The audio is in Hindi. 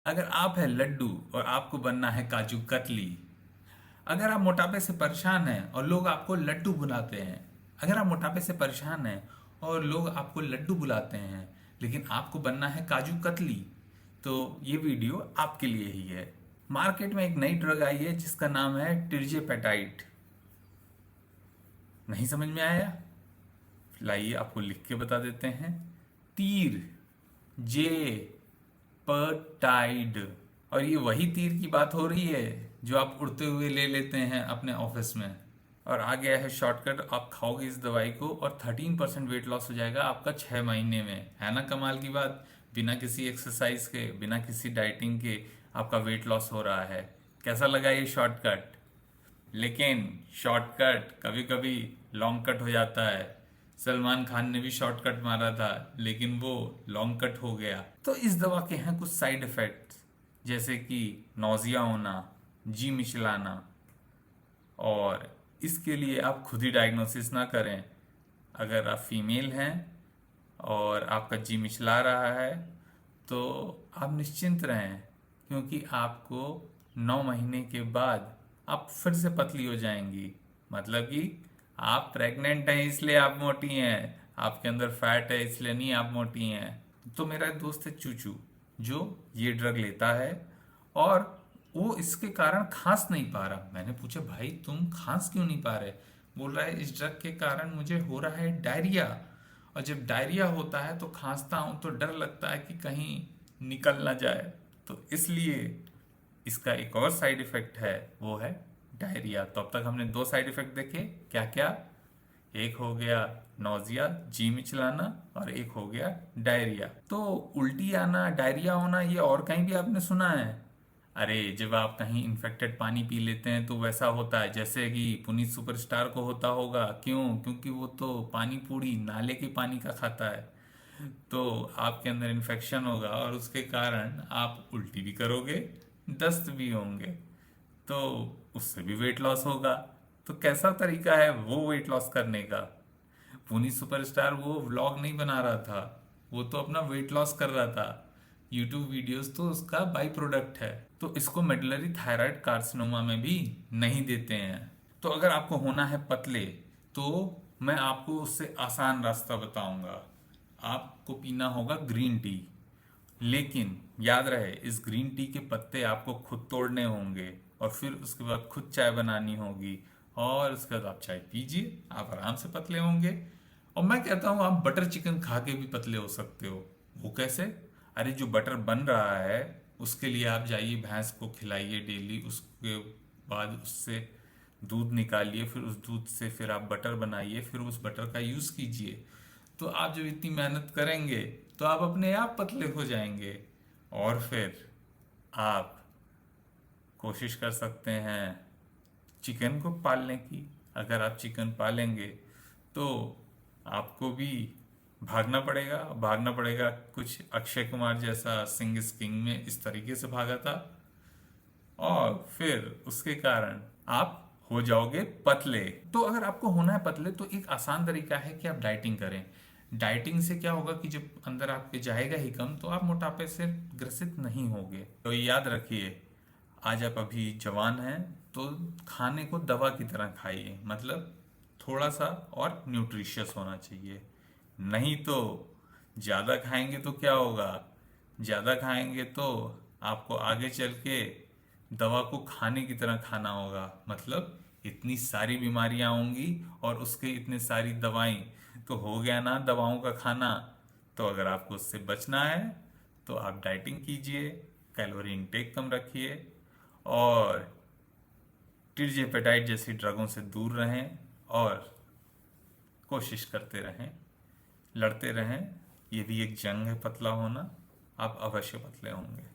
अगर आप है लड्डू और आपको बनना है काजू कतली, अगर आप मोटापे से परेशान हैं और लोग आपको लड्डू बुलाते हैं, अगर आप मोटापे से परेशान हैं और लोग आपको लड्डू बुलाते हैं लेकिन आपको बनना है काजू कतली, तो ये वीडियो आपके लिए ही है। मार्केट में एक नई ड्रग आई है जिसका नाम है टिर्जेपेटाइट। नहीं समझ में आया? लाइए आपको लिख के बता देते हैं। तीर, जे पर्टाइड। और ये वही तीर की बात हो रही है जो आप उड़ते हुए ले लेते हैं अपने ऑफिस में। और आ गया है शॉर्टकट, आप खाओगे इस दवाई को और 13% वेट लॉस हो जाएगा आपका 6 महीने में। है ना कमाल की बात? बिना किसी एक्सरसाइज के, बिना किसी डाइटिंग के आपका वेट लॉस हो रहा है। कैसा लगा ये शॉर्टकट? लेकिन शॉर्टकट कभी कभी लॉन्ग कट हो जाता है। सलमान खान ने भी शॉर्टकट मारा था लेकिन वो लॉन्ग कट हो गया। तो इस दवा के हैं कुछ साइड इफेक्ट्स, जैसे कि नौजिया होना, जी मिचलाना। और इसके लिए आप खुद ही डायग्नोसिस ना करें। अगर आप फीमेल हैं और आपका जी मिचला रहा है तो आप निश्चिंत रहें, क्योंकि आपको 9 महीने के बाद आप फिर से पतली हो जाएंगी। मतलब कि आप प्रेग्नेंट हैं इसलिए आप मोटी हैं, आपके अंदर फैट है इसलिए नहीं आप मोटी हैं। तो मेरा एक दोस्त है चूचू, जो ये ड्रग लेता है और वो इसके कारण खांस नहीं पा रहा। मैंने पूछा भाई तुम खांस क्यों नहीं पा रहे? बोल रहा है इस ड्रग के कारण मुझे हो रहा है डायरिया, और जब डायरिया होता है तो खांसता हूँ तो डर लगता है कि कहीं निकल ना जाए। तो इसलिए इसका एक और साइड इफेक्ट है, वो है डायरिया। तो अब तक हमने 2 साइड इफेक्ट देखे, क्या क्या? एक हो गया नौजिया, जी मिचलाना, और एक हो गया डायरिया। तो उल्टी आना, डायरिया होना, ये और कहीं भी आपने सुना है? अरे जब आप कहीं इन्फेक्टेड पानी पी लेते हैं तो वैसा होता है, जैसे कि पुनीत सुपरस्टार को होता होगा। क्यों? क्योंकि वो तो पानी पूरी नाले के पानी का खाता है। तो आपके अंदर इन्फेक्शन होगा और उसके कारण आप उल्टी भी करोगे, दस्त भी होंगे, तो उससे भी वेट लॉस होगा। तो कैसा तरीका है वो वेट लॉस करने का? पुनीत सुपरस्टार वो व्लॉग नहीं बना रहा था, वो तो अपना वेट लॉस कर रहा था। यूट्यूब वीडियोस तो उसका बाई प्रोडक्ट है। तो इसको मेडुलरी थायराइड कार्सिनोमा में भी नहीं देते हैं। तो अगर आपको होना है पतले, तो मैं आपको उससे आसान रास्ता बताऊंगा। आपको पीना होगा ग्रीन टी। लेकिन याद रहे, इस ग्रीन टी के पत्ते आपको खुद तोड़ने होंगे और फिर उसके बाद खुद चाय बनानी होगी, और उसके बाद आप चाय पीजिए, आप आराम से पतले होंगे। और मैं कहता हूँ आप बटर चिकन खा के भी पतले हो सकते हो। वो कैसे? अरे जो बटर बन रहा है उसके लिए आप जाइए, भैंस को खिलाइए डेली, उसके बाद उससे दूध निकालिए, फिर उस दूध से फिर आप बटर बनाइए, फिर उस बटर का यूज़ कीजिए। तो आप जब इतनी मेहनत करेंगे तो आप अपने आप पतले हो जाएंगे। और फिर आप कोशिश कर सकते हैं चिकन को पालने की। अगर आप चिकन पालेंगे तो आपको भी भागना पड़ेगा कुछ अक्षय कुमार जैसा सिंह इज किंग में इस तरीके से भागा था। और फिर उसके कारण आप हो जाओगे पतले। तो अगर आपको होना है पतले तो एक आसान तरीका है कि आप डाइटिंग करें। डाइटिंग से क्या होगा कि जब अंदर आपके जाएगा ही कम तो आप मोटापे से ग्रसित नहीं होगे। तो ये याद रखिए, आज आप अभी जवान हैं तो खाने को दवा की तरह खाइए, मतलब थोड़ा सा और न्यूट्रिशियस होना चाहिए। नहीं तो ज़्यादा खाएंगे तो क्या होगा? ज़्यादा खाएंगे तो आपको आगे चल के दवा को खाने की तरह खाना होगा, मतलब इतनी सारी बीमारियां होंगी और उसके इतने सारी दवाएं। तो हो गया ना दवाओं का खाना। तो अगर आपको उससे बचना है तो आप डाइटिंग कीजिए, कैलोरी इनटेक कम रखिए, और टिर्जेपेटाइट जैसी ड्रगों से दूर रहें, और कोशिश करते रहें, लड़ते रहें। ये भी एक जंग है पतला होना। आप अवश्य पतले होंगे।